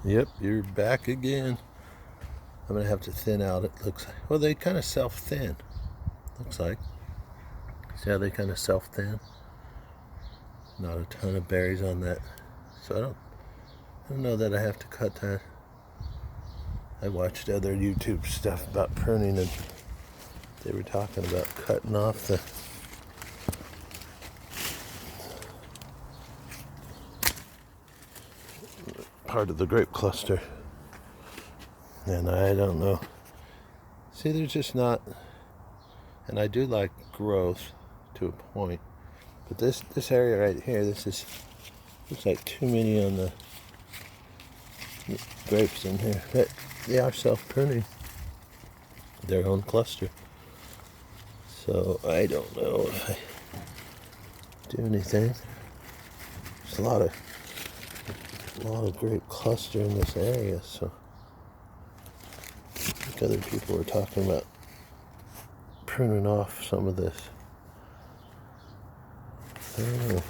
Yep, you're back again. I'm gonna have to thin out, it looks like. Well, they kind of self-thin, looks like. See how they kind of self-thin? Not a ton of berries on that. So I don't know that I have to cut that. I watched other YouTube stuff about pruning, and they were talking about cutting off the part of the grape cluster. And I don't know. See, there's just not, and I do like growth to a point, but this area right here, this is, looks like too many on the grapes in here. But they are self-pruning their own cluster. So I don't know if I do anything. There's a lot of grape cluster in this area, so I think other people were talking about pruning off some of this. I don't know.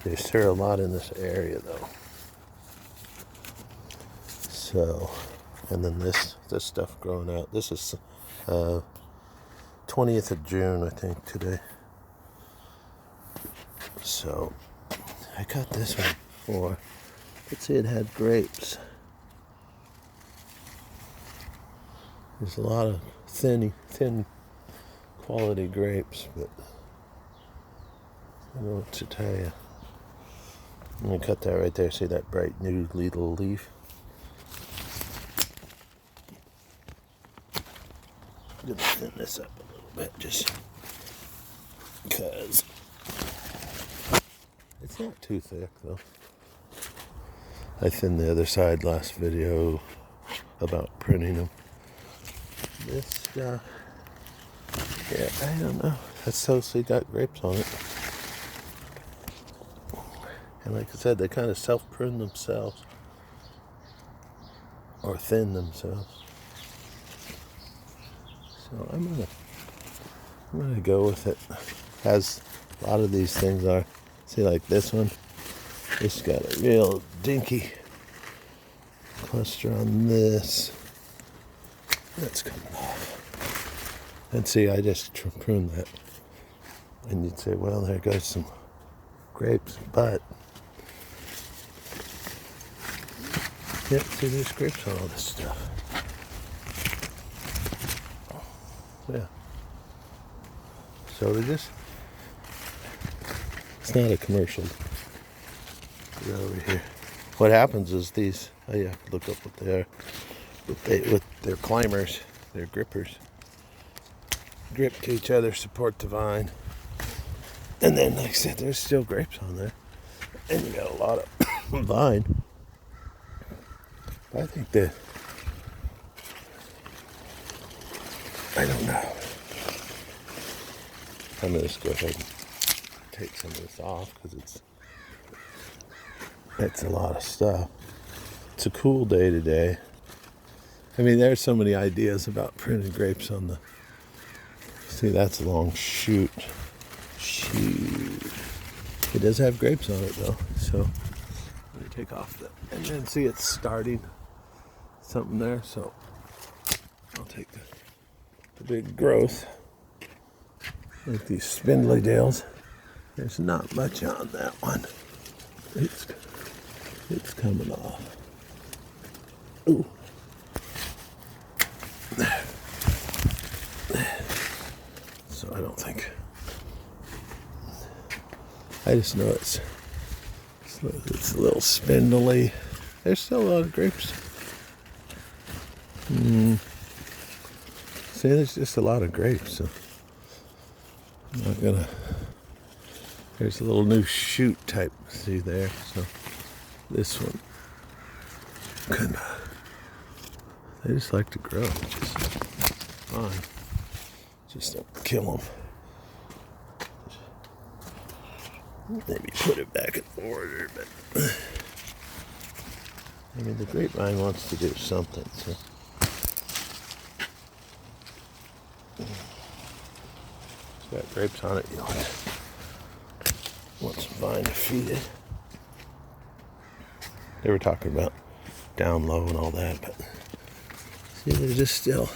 There's still a lot in this area though. So, and then this stuff growing out. This is 20th of June, I think, today. So, I cut this one before. Let's see, it had grapes. There's a lot of thin quality grapes, but I don't know what to tell you. I'm going to cut that right there. See that bright new little leaf? I'm going to thin this up a little bit just because it's not too thick though. I thinned the other side last video about pruning them. This stuff, yeah, I don't know. That's totally got grapes on it. And like I said, they kind of self-prune themselves or thin themselves. So I'm gonna go with it. As a lot of these things are. See, like this one, it's got a real dinky cluster on this. That's coming off. And see, I just pruned that. And you'd say, well, there goes some grapes, but yeah, see, there's grapes on all this stuff. Yeah. So it's not a commercial. Get over here. What happens is these, oh yeah, look up what they are. With their climbers, their grippers, grip to each other, support the vine. And then, like I said, there's still grapes on there. And you got a lot of vine. I think that, I don't know. I'm going to just go ahead and take some of this off because it's a lot of stuff. It's a cool day today. I mean, there's so many ideas about pruning grapes on the, see, that's a long shoot. It does have grapes on it though, so let me take off that. And then see, it's starting something there, so I'll take the big growth. Like these spindly dales. There's not much on that one. It's coming off. Ooh. So I don't think. I just know it's a little spindly. There's still a lot of grapes. See, there's just a lot of grapes. So I'm not gonna. There's a little new shoot type. See there. So this one. They just like to grow, which is fine. Just don't kill them. Maybe put it back in order, but I mean, the grapevine wants to do something, so. It's got grapes on it, you want some vine to feed it. They were talking about down low and all that, but see, they're just still.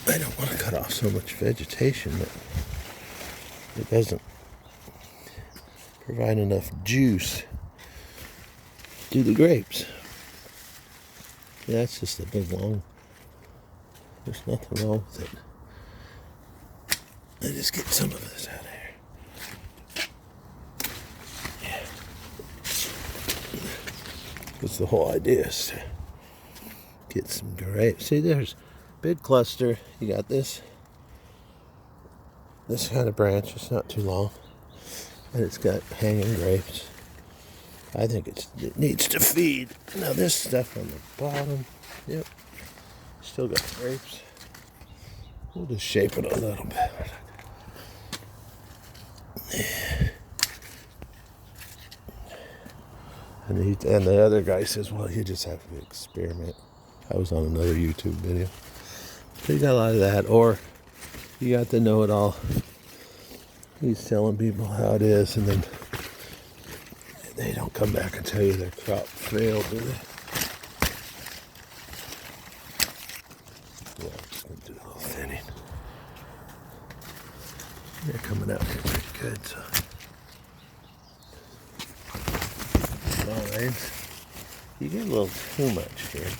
I don't want to cut off so much vegetation that it doesn't provide enough juice to the grapes. Yeah, it's just a big long. There's nothing wrong with it. I just get some of this out of here. Yeah. Because the whole idea is to get some grapes. See, there's a big cluster. You got this kind of branch. It's not too long. And it's got hanging grapes. I think it needs to feed. Now this stuff on the bottom, yep, still got grapes. We'll just shape it a little bit. And the other guy says, well, you just have to experiment. I was on another YouTube video. So you got a lot of that. Or you got the know-it-all. He's telling people how it is, and then they don't come back and tell you their crop failed, do they? Yeah, I'm just going to do a little thinning. They're coming out here pretty good, so. Vines. You get a little too much here.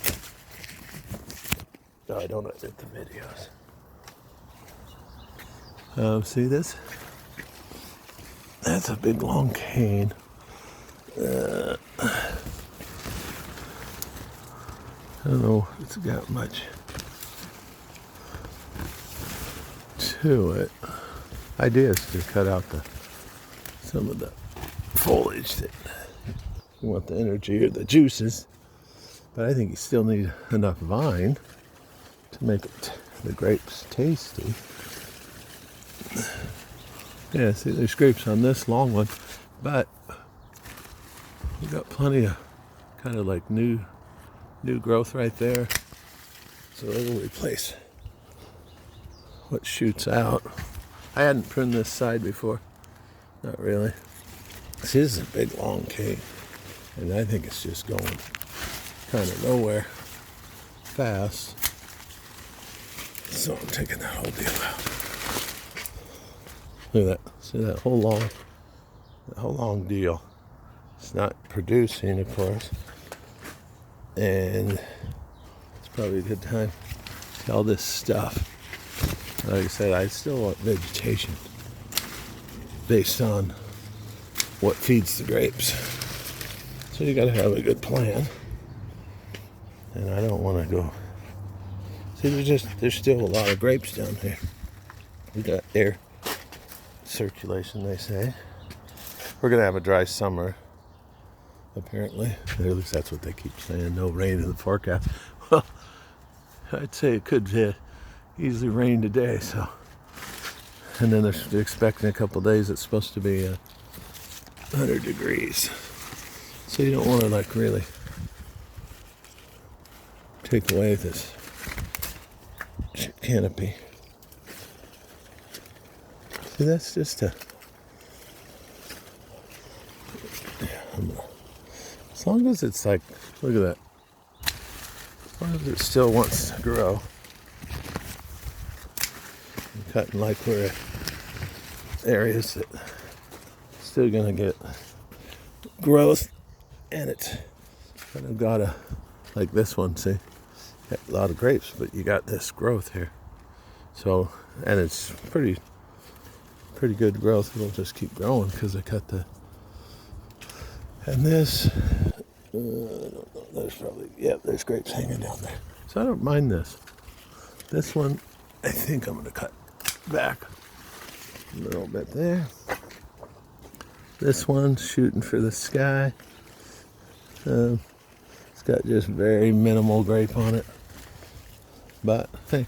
No, I don't edit the videos. See this? That's a big long cane. I don't know if it's got much to it. Idea is to cut out some of the foliage that you want the energy or the juices, but I think you still need enough vine to make the grapes tasty. Yeah, see, there's grapes on this long one, but we got plenty of kind of like new growth right there, so it'll replace what shoots out. I hadn't pruned this side before, not really. See, this is a big long cane, and I think it's just going kind of nowhere fast, so I'm taking that whole deal out. Look at that. See that whole long deal. It's not producing, of course, and it's probably a good time to see all this stuff. Like I said, I still want vegetation based on what feeds the grapes. So you got to have a good plan, and I don't want to go. See, there's still a lot of grapes down here. We got air circulation, they say. We're gonna have a dry summer, apparently. At least that's what they keep saying. No rain in the forecast. Well, I'd say it could easily rain today. So, and then they're expecting a couple days. It's supposed to be 100 degrees. So you don't want to like really take away this canopy. See, that's just as long as it's like, look at that. As long as it still wants to grow. I'm cutting like we're at areas that still gonna get growth, and it's kind of got like this one, see, got a lot of grapes, but you got this growth here. So, and it's pretty good growth. It'll just keep growing because I cut the. And this, I don't know, there's probably, there's grapes hanging down there. So I don't mind this. This one, I think I'm going to cut back a little bit there. This one's shooting for the sky. It's got just very minimal grape on it. But, hey,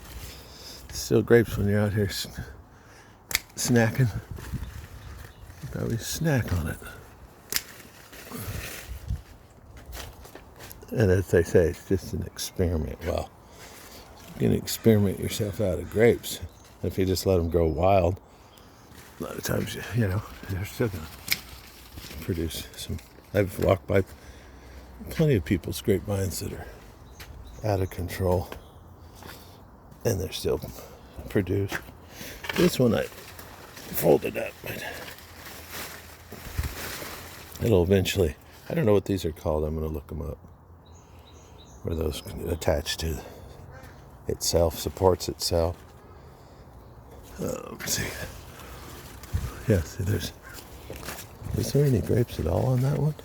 it's still grapes when you're out here snacking. You probably snack on it. And as they say, it's just an experiment. Well, you can experiment yourself out of grapes. If you just let them grow wild, a lot of times, you know, they're still going to produce some I've walked by plenty of people's grapevines that are out of control, and they're still produced. This one I folded up, but it'll eventually, I don't know what these are called, I'm going to look them up, where those attach to itself, supports itself. Let's see. Yeah, see, is there any grapes at all on that one?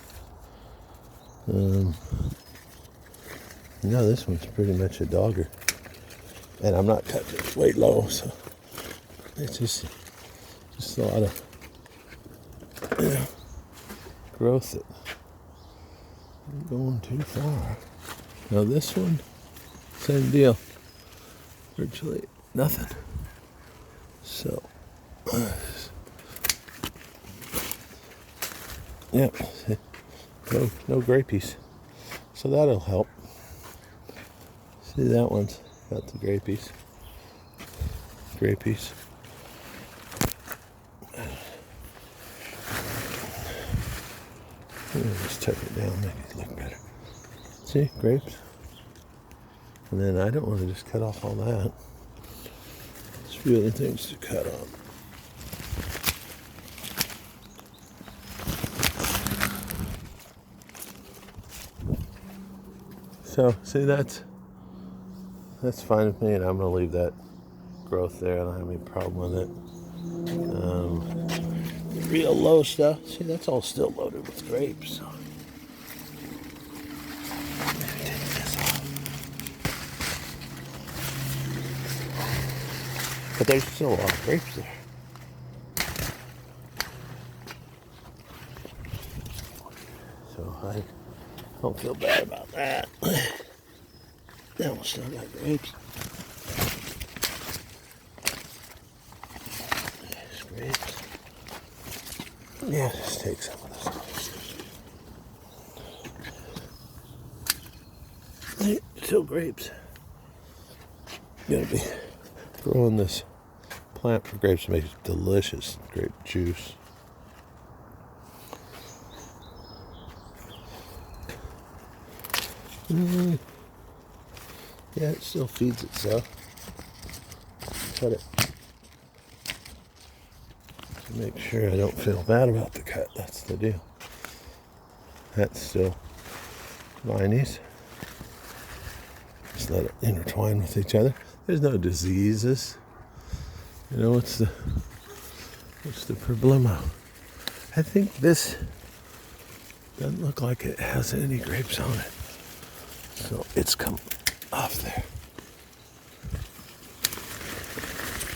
No, this one's pretty much a dogger. And I'm not cutting it way low, so it's just a lot of, growth that isn't going too far. Now this one, same deal. Virtually nothing. So, yeah, no grapies. So that'll help. See, that one's got the grapies. Just tuck it down, make it look better. See, grapes. And then I don't want to just cut off all that. There's a few other things to cut off. So, see, that's fine with me, and I'm going to leave that growth there. I don't have any problem with it. Real low stuff. See, that's all still loaded with grapes. So. Take this off. But there's still a lot of grapes there. So I don't feel bad about that. That one still got grapes. There's grapes. Yeah, just take some of this. Still grapes. Gonna be growing this plant for grapes to make delicious grape juice. Yeah, it still feeds itself. Cut it. To make sure I don't feel bad about the cut. That's the deal. That's still vinies. Just let it intertwine with each other. There's no diseases. You know, what's the problemo? I think this doesn't look like it has any grapes on it. So it's come off there.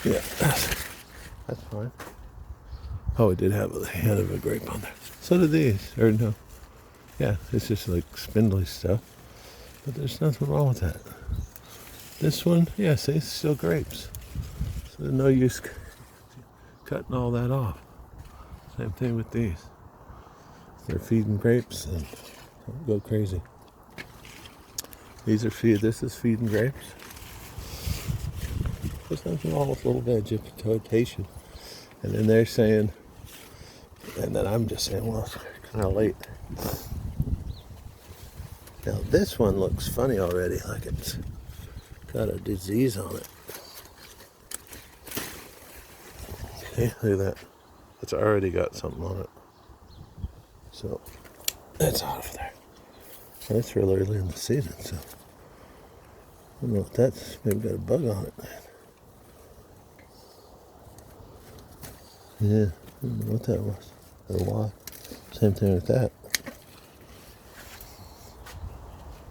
Yeah, that's fine. Oh, it did have a head of a grape on there. So did these, or no. Yeah, it's just like spindly stuff. But there's nothing wrong with that. This one, yeah, see, it's still grapes. So there's no use cutting all that off. Same thing with these. They're feeding grapes and don't go crazy. This is feeding grapes. There's nothing wrong with a little vegetation. And then they're saying, and then I'm just saying, well, it's kind of late. Now this one looks funny already, like it's got a disease on it. Okay, look at that. It's already got something on it. So, it's out of there. And it's real early in the season, so I don't know if that's maybe got a bug on it. Yeah, I don't know what that was or why. Same thing with that.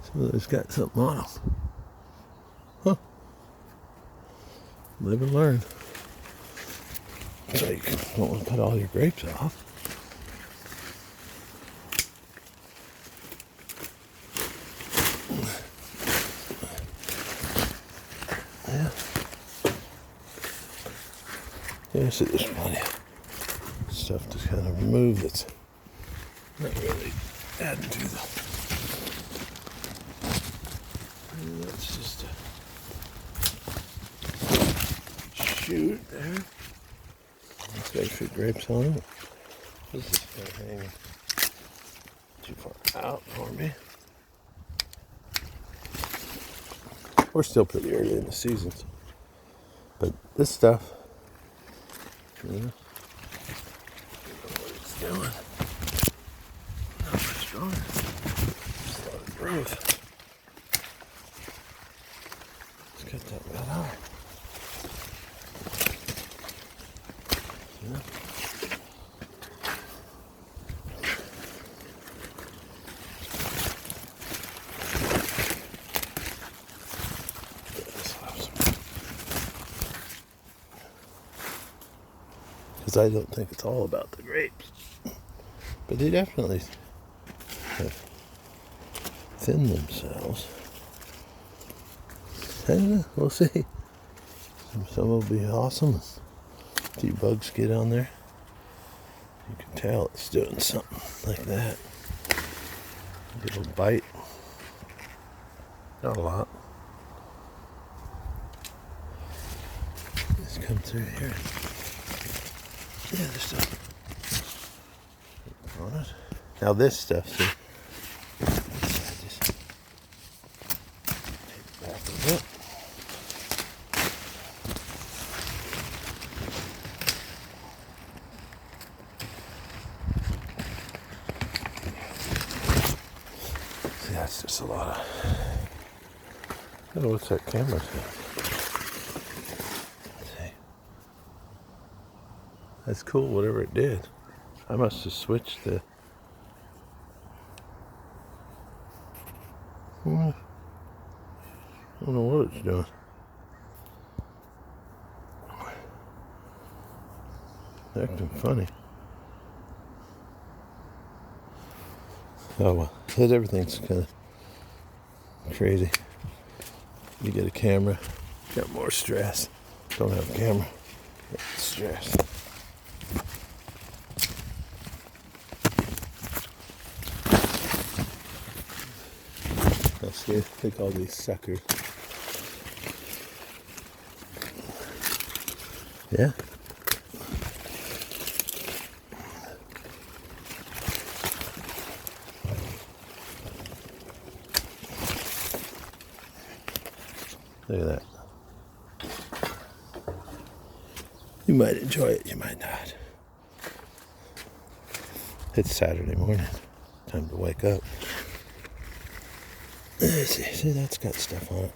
So there's got something on them. Huh. Live and learn. So you don't want to cut all your grapes off. Yeah. Yeah, so there's plenty of stuff to kind of remove that's not really adding to the. And that's just a shoot there. It's got a few grapes on it. This is kind of hanging. out for me. We're still pretty early in the season, but this stuff, you know what it's doing. Not much stronger. Just a lot of growth. Let's cut that right out. Yeah. Because I don't think it's all about the grapes. But they definitely have thinned themselves. I don't know, we'll see. Some will be awesome. A few bugs get on there. You can tell it's doing something like that. A little bite. Not a lot. Just come through here. Yeah, there's stuff on it. Now this stuff, see, just take it back a bit. See, that's just a lot of. Oh, what's that camera thing? That's cool, whatever it did. I must have switched the... I don't know what it's doing. Acting funny. Oh well, everything's kind of crazy. You get a camera, got more stress. Don't have a camera, got stress. See, take all these suckers. Yeah. Look at that. You might enjoy it, you might not. It's Saturday morning. Time to wake up. See, that's got stuff on it.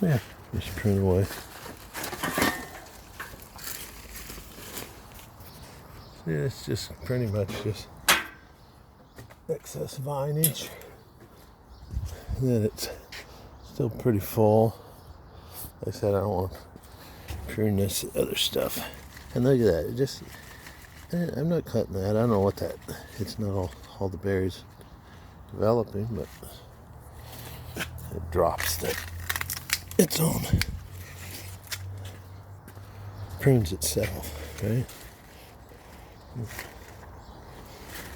Yeah, just prune away. See, it's just pretty much just excess vinage. And then it's still pretty full. Like I said, I don't want to prune this other stuff. And look at that, it just, I'm not cutting that. I don't know what that, it's not all the berries developing, but it drops its own, prunes itself, right?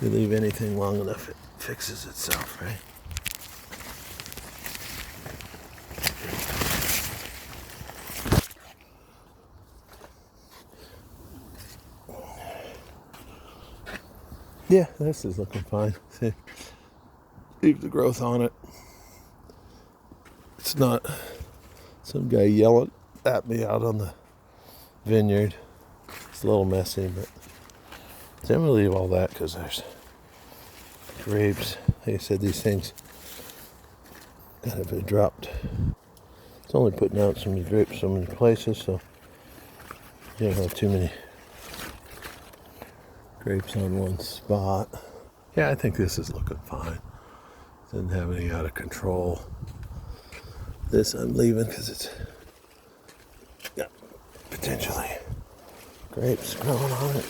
You leave anything long enough, it fixes itself, right? Yeah, this is looking fine. See, leave the growth on it. It's not some guy yelling at me out on the vineyard. It's a little messy, but I'm gonna leave all that because there's grapes. Like I said, these things kind of been dropped. It's only putting out so many grapes so many places, so you don't have too many grapes on one spot. Yeah, I think this is looking fine. Doesn't have any out of control. This I'm leaving because it's got potentially grapes growing on it.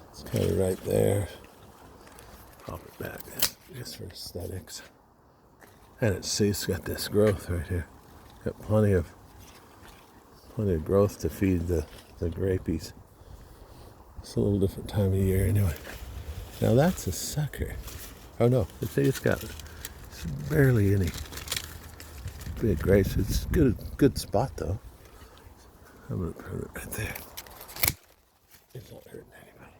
It's kind of right there. Pop it back just for aesthetics. And it's got this growth right here. Got plenty of growth to feed the grapies. It's a little different time of year anyway. Now that's a sucker. Oh no, it's got barely any big grapes. It's good spot though. I'm gonna put it right there. It's not hurting anybody.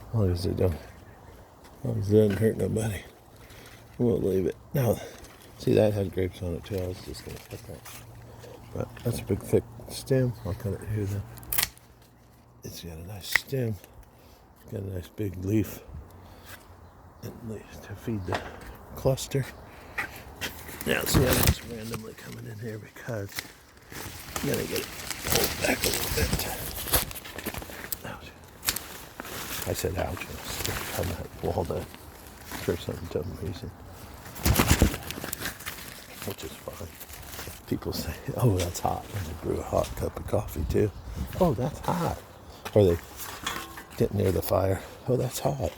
As long as it doesn't hurt nobody, we'll leave it. Now, see that had grapes on it too. I was just gonna cut that. But that's a big thick stem. I'll cut it here then. It's got a nice stem. It's got a nice big leaf. And to feed the cluster. Now see how it's randomly coming in here because I'm gonna get it pulled back a little bit. Ouch. I said ouch. On that walnut for some dumb reason. Which is fine. People say, oh, that's hot. And they brew a hot cup of coffee too. Oh, that's hot. Or they get near the fire. Oh, that's hot.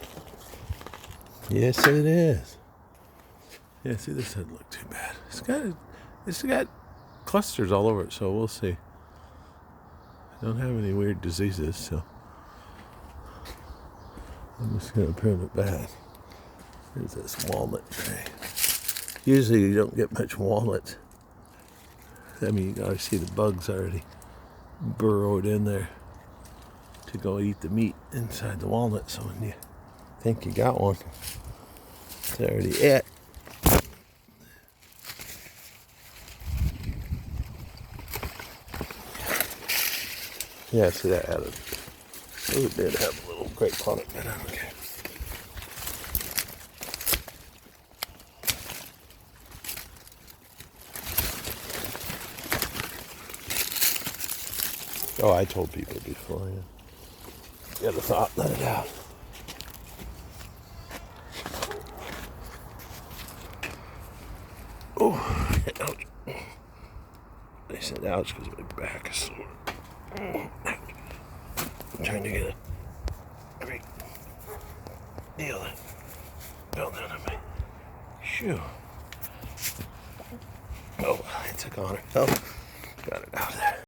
Yes, it is. Yeah, see, this doesn't look too bad. It's got clusters all over it, so we'll see. I don't have any weird diseases, so I'm just going to prune it back. Here's this walnut tray. Usually you don't get much walnut. I mean, you gotta see the bugs already burrowed in there to go eat the meat inside the walnut. So when you think you got one, it's already it. Yeah, see that added. Oh, it did have a little grape on it, but I don't care. Oh, I told people before, yeah. Get a thought, let it out. Oh, ouch. I said ouch because my back is sore. I'm trying to get a great deal that fell down on my shoe. Oh, it's a goner. Oh, got it out of there.